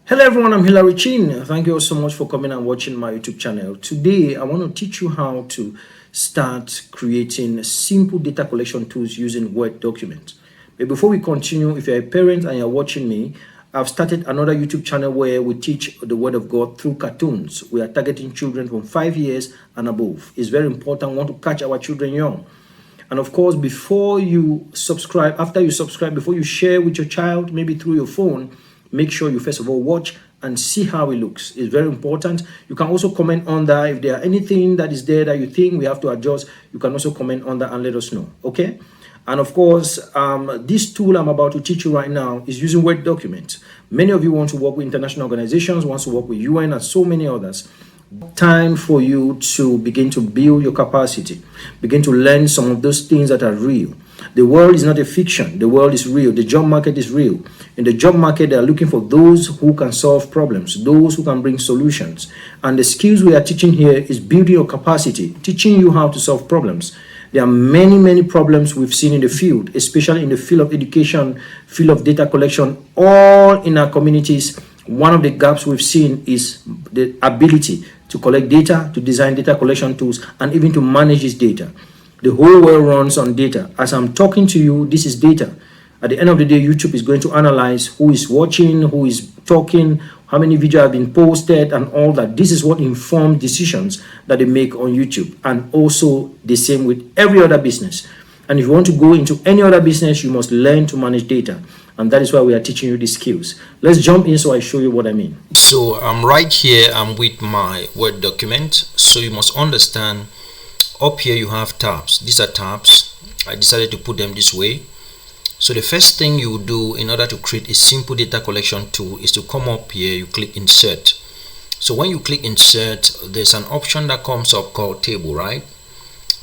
Hello everyone, I'm Hilary Chin. Thank you all so much for coming and watching my YouTube channel. Today, I want to teach you how to start creating simple data collection tools using Word documents. But before we continue, if you're a parent and you're watching me, I've started another YouTube channel where we teach the Word of God through cartoons. We are targeting children from 5 years and above. It's very important. We want to catch our children young. And of course, before you subscribe, after you subscribe, before you share with your child, maybe through your phone, make sure you first of all watch and see how it looks. It's very important. You can also comment on that. If there are anything that is there that you think we have to adjust, you can also comment on that and let us know. Okay. And of course, this tool I'm about to teach you right now is using Word documents. Many of you want to work with international organizations, want to work with UN and so many others. Time for you to begin to build your capacity, begin to learn some of those things that are real. The world is not a fiction. The world is real. The job market is real. In the job market, they are looking for those who can solve problems, those who can bring solutions. And the skills we are teaching here is building your capacity, teaching you how to solve problems. There are many problems we've seen in the field, especially in the field of education, field of data collection, all in our communities. One of the gaps we've seen is the ability to collect data, to design data collection tools, and even to manage this data. The whole world runs on data. As I'm talking to you, this is data. At the end of the day, YouTube is going to analyze who is watching, who is talking, how many videos have been posted, and all that. This is what informs decisions that they make on YouTube. And also the same with every other business. And if you want to go into any other business, you must learn to manage data. And that is why we are teaching you these skills. Let's jump in so I show you what I mean. So I'm right here, I'm with my Word document. So you must understand, up here you have tabs. These are tabs. I decided to put them this way. So the first thing you do in order to create a simple data collection tool is to come up here, you click insert. So when you click insert, there's an option that comes up called table, right?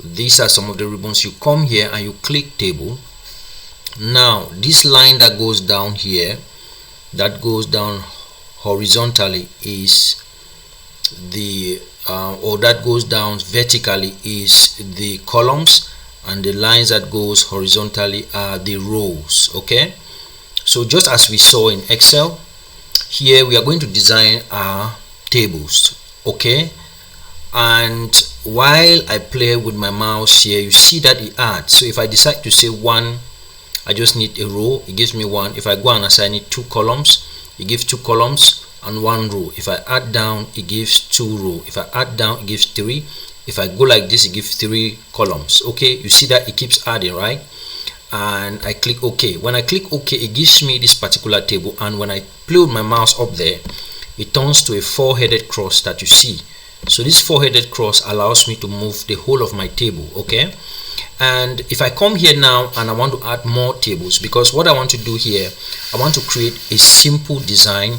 These are some of the ribbons. You come here and you click table. Now this line that goes down here, that goes down horizontally, is the or that goes down vertically is the columns, and the lines that goes horizontally are the rows. Okay, so just as we saw in Excel, here we are going to design our tables. Okay, and while I play with my mouse here, you see that it adds. So if I decide to say 1, I just need a row, it gives me 1. If I go and assign it 2 columns, it gives 2 columns and 1 row. If I add down, it gives 2 rows. If I add down, it gives 3. If I go like this, it gives 3 columns. Okay, you see that it keeps adding, right? And I click OK. When I click OK, it gives me this particular table, and when I play with my mouse up there, it turns to a 4-headed cross that you see. So this 4-headed cross allows me to move the whole of my table. Okay, and if I come here now and I want to add more tables, because what I want to do here, I want to create a simple design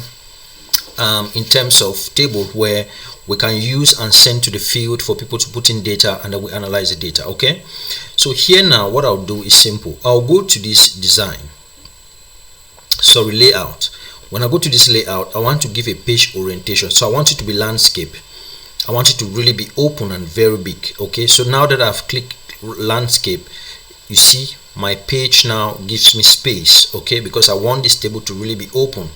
in terms of table where we can use and send to the field for people to put in data, and then we analyze the data. Okay, so here now what I'll do is simple. I'll go to this design, sorry, layout. When I go to this layout, I want to give a page orientation, so I want it to be landscape. I want it to really be open and very big. Okay, so now that I've clicked landscape, you see my page now gives me space. Okay, because I want this table to really be open.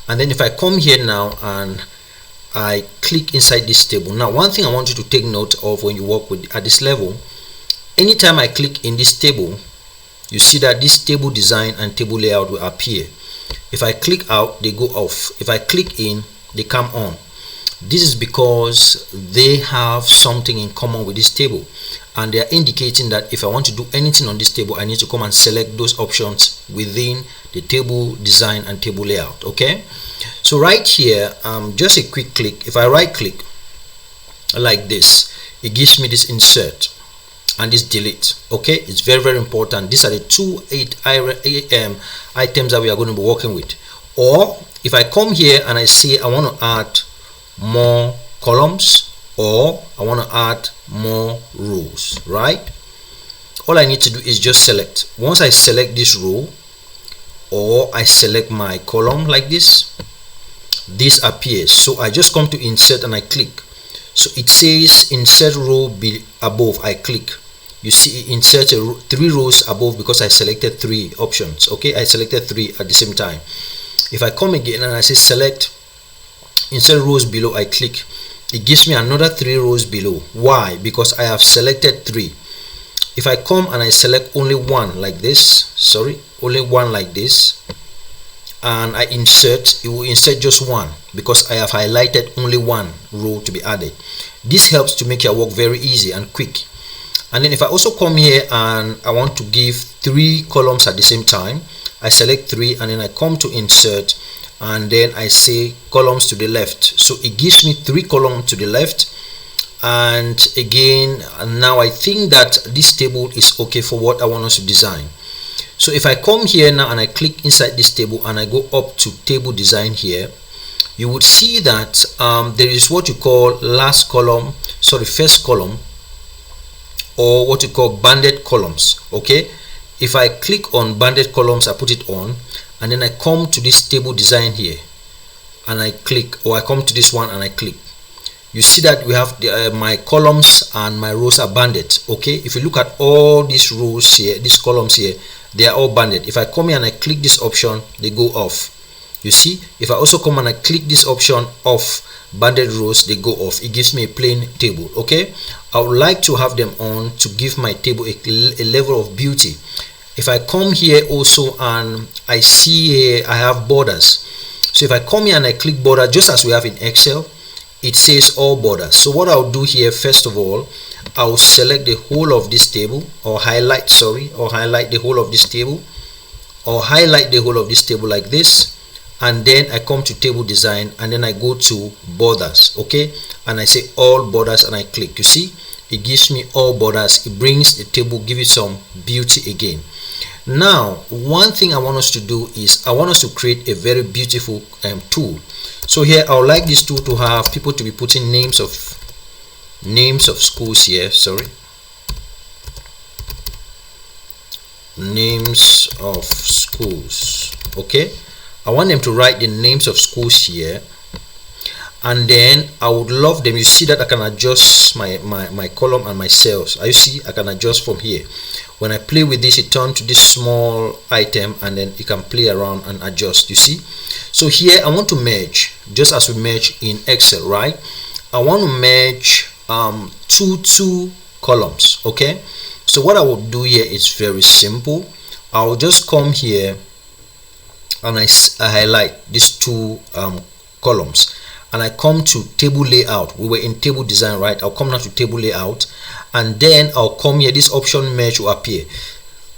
And then if I come here now and I click inside this table, now one thing I want you to take note of when you work with at this level, anytime I click in this table, you see that this table design and table layout will appear. If I click out, they go off. If I click in, they come on. This is because they have something in common with this table, and they are indicating that if I want to do anything on this table, I need to come and select those options within the table design and table layout. Okay, so right here, just a quick click. If I right click like this, it gives me this insert and this delete. Okay, it's very important. These are the 2 items that we are going to be working with. Or if I come here and I say I want to add more columns, or I want to add more rows, right? All I need to do is just select. Once I select this row, or I select my column like this, this appears. So I just come to insert and I click. So it says insert row be above. I click. You see it inserts 3 rows above because I selected 3 options. Okay, I selected 3 at the same time. If I come again and I say select insert rows below, I click, it gives me another 3 rows below. Why? Because I have selected 3. If I come and I select only one like this, only one like this, and I insert, it will insert just one because I have highlighted only one row to be added. This helps to make your work very easy and quick. And then if I also come here and I want to give 3 columns at the same time, I select 3 and then I come to insert and then I say columns to the left. So it gives me 3 columns to the left. And again, now I think that this table is okay for what I want us to design. So if I come here now and I click inside this table and I go up to table design here, you would see that there is what you call first column, or what you call banded columns. Okay, if I click on banded columns, I put it on, and then I come to this table design here and I click, or I come to this one and I click. You see that we have my columns and my rows are banded. Okay, if you look at all these rows here, these columns here, they are all banded. If I come here and I click this option, they go off. You see, if I also come and I click this option off banded rows, they go off. It gives me a plain table. Okay, I would like to have them on to give my table a level of beauty. If I come here also and I see here I have borders, so if I come here and I click border, just as we have in Excel, it says all borders. So what I'll do here, first of all, I'll select the whole of this table, or highlight the whole of this table, or highlight the whole of this table like this, and then I come to table design and then I go to borders. Okay, and I say all borders and I click. You see, it gives me all borders. It brings the table, give it some beauty again. Now, one thing I want us to do is I want us to create a very beautiful tool. So here I would like this tool to have people to be putting names of schools here. Names of schools. Okay, I want them to write the names of schools here, and then I would love them. You see that I can adjust my column and my cells. You see, I can adjust from here. When I play with this, it turns to this small item and then you can play around and adjust. You see, so here I want to merge, just as we merge in Excel, right? I want to merge two columns. Okay, so what I will do here is very simple. I'll just come here and I highlight these 2 columns, and I come to table layout. We were in table design, right? I'll come now to table layout, and then I'll come here, this option merge will appear,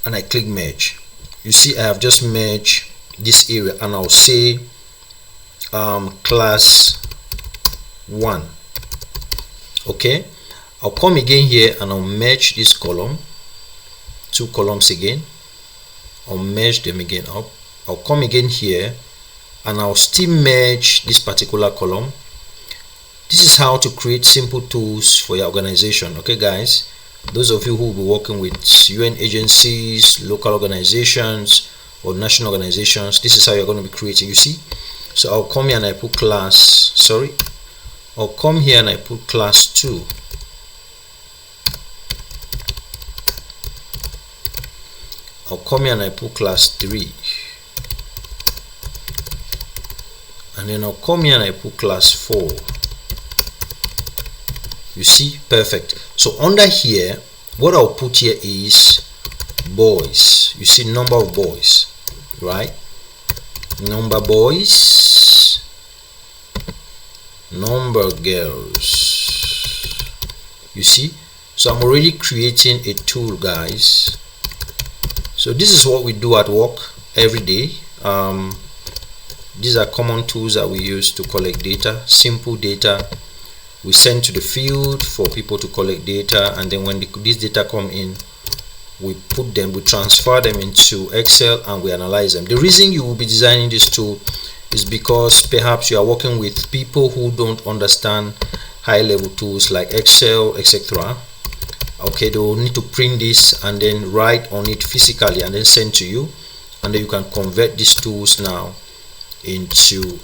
and I click merge. You see, I have just merged this area, and I'll say class 1. Okay, I'll come again here and I'll merge this column, 2 columns again. I'll merge them again up. I'll come again here and I'll still merge this particular column. This is how to create simple tools for your organization. Okay guys, those of you who will be working with UN agencies, local organizations, or national organizations, this is how you're going to be creating. You see, so I'll come here and I put class, I'll come here and I put class 2. I'll come here and I put class 3, and then I'll come here and I put class 4. You see, perfect. So under here, what I'll put here is boys. You see, number of boys, right? Number boys, number girls. You see, so I'm already creating a tool, guys. So this is what we do at work every day. These are common tools that we use to collect data, simple data. We send to the field for people to collect data, and then when this data come in, we transfer them into Excel and we analyze them. The reason you will be designing this tool is because perhaps you are working with people who don't understand high-level tools like Excel, etc. Okay, they will need to print this and then write on it physically and then send to you, and then you can convert these tools now into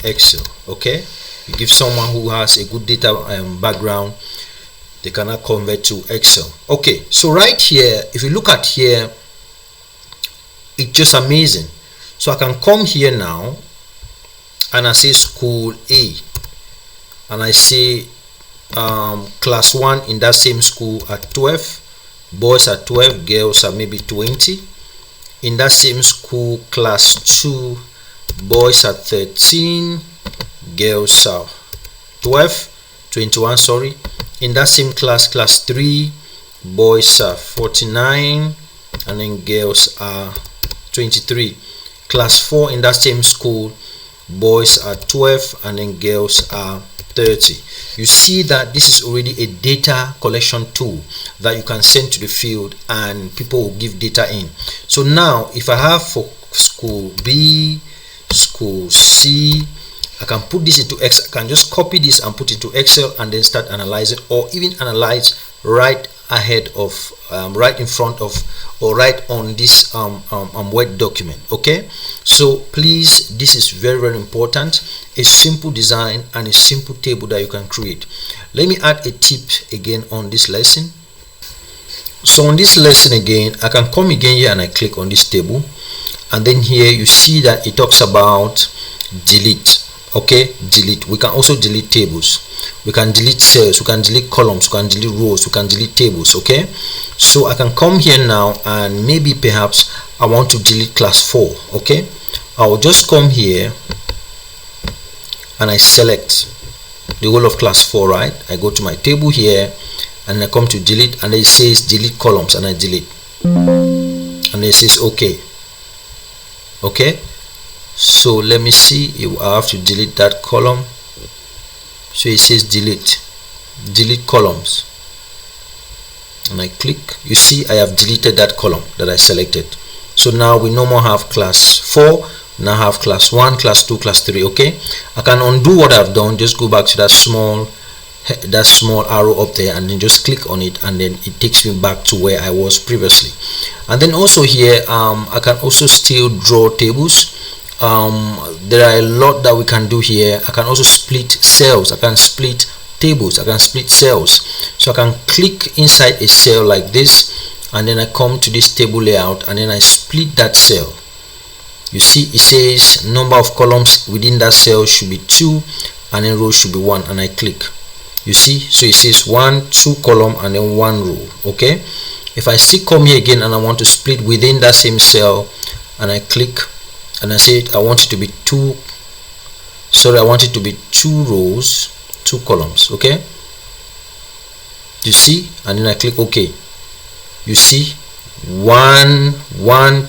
Excel. Okay, you give someone who has a good data background, they cannot convert to Excel. Okay, so right here, if you look at here, it's just amazing. So I can come here now and I say school A. and I say class 1 in that same school are 12, boys are 12, girls are maybe 20. In that same school, class 2, boys are 13, girls are 21, sorry. In that same class, class 3, boys are 49, and then girls are 23. Class 4 in that same school, boys are 12, and then girls are 30. You see that this is already a data collection tool that you can send to the field and people will give data in. So now if I have for school B, school C, I can put this into Excel. I can just copy this and put it into Excel and then start analyzing, or even analyze right ahead of right in front of, or right on this Word document. Okay, so please, this is very important. A simple design and a simple table that you can create. Let me add a tip again on this lesson. So on this lesson again, I can come again here and I click on this table, and then here you see that it talks about delete. Okay, delete. We can also delete tables, we can delete cells, we can delete columns, we can delete rows, we can delete tables. Okay, so I can come here now and maybe perhaps I want to delete class 4. Okay, I will just come here and I select the whole of class 4, right? I go to my table here and I come to delete, and it says delete columns, and I delete, and it says okay. So let me see if I have to delete that column. So it says delete columns, and I click. You see I have deleted that column that I selected. So now we no more have class 4, now have class 1, class 2, class 3. Okay, I can undo what I've done, just go back to that small arrow up there and then just click on it, and then it takes me back to where I was previously. And then also here I can also still draw tables. There are a lot that we can do here. I can also split cells, I can split tables, I can split cells. So I can click inside a cell like this, and then I come to this table layout and then I split that cell. You see it says number of columns within that cell should be 2, and then rows should be 1, and I click. You see, so it says 1, 2 column and then 1 row. Okay, if I still come here again and I want to split within that same cell, and I click and I say I want it to be 2 rows, 2 columns. Okay, you see, and then I click OK. You see 1,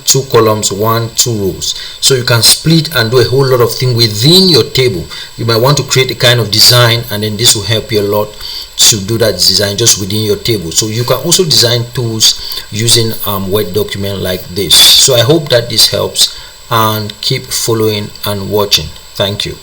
2 columns, 1, 2 rows. So you can split and do a whole lot of things within your table. You might want to create a kind of design, and then this will help you a lot to do that design just within your table. So you can also design tools using Word document like this. So I hope that this helps, and keep following and watching. Thank you.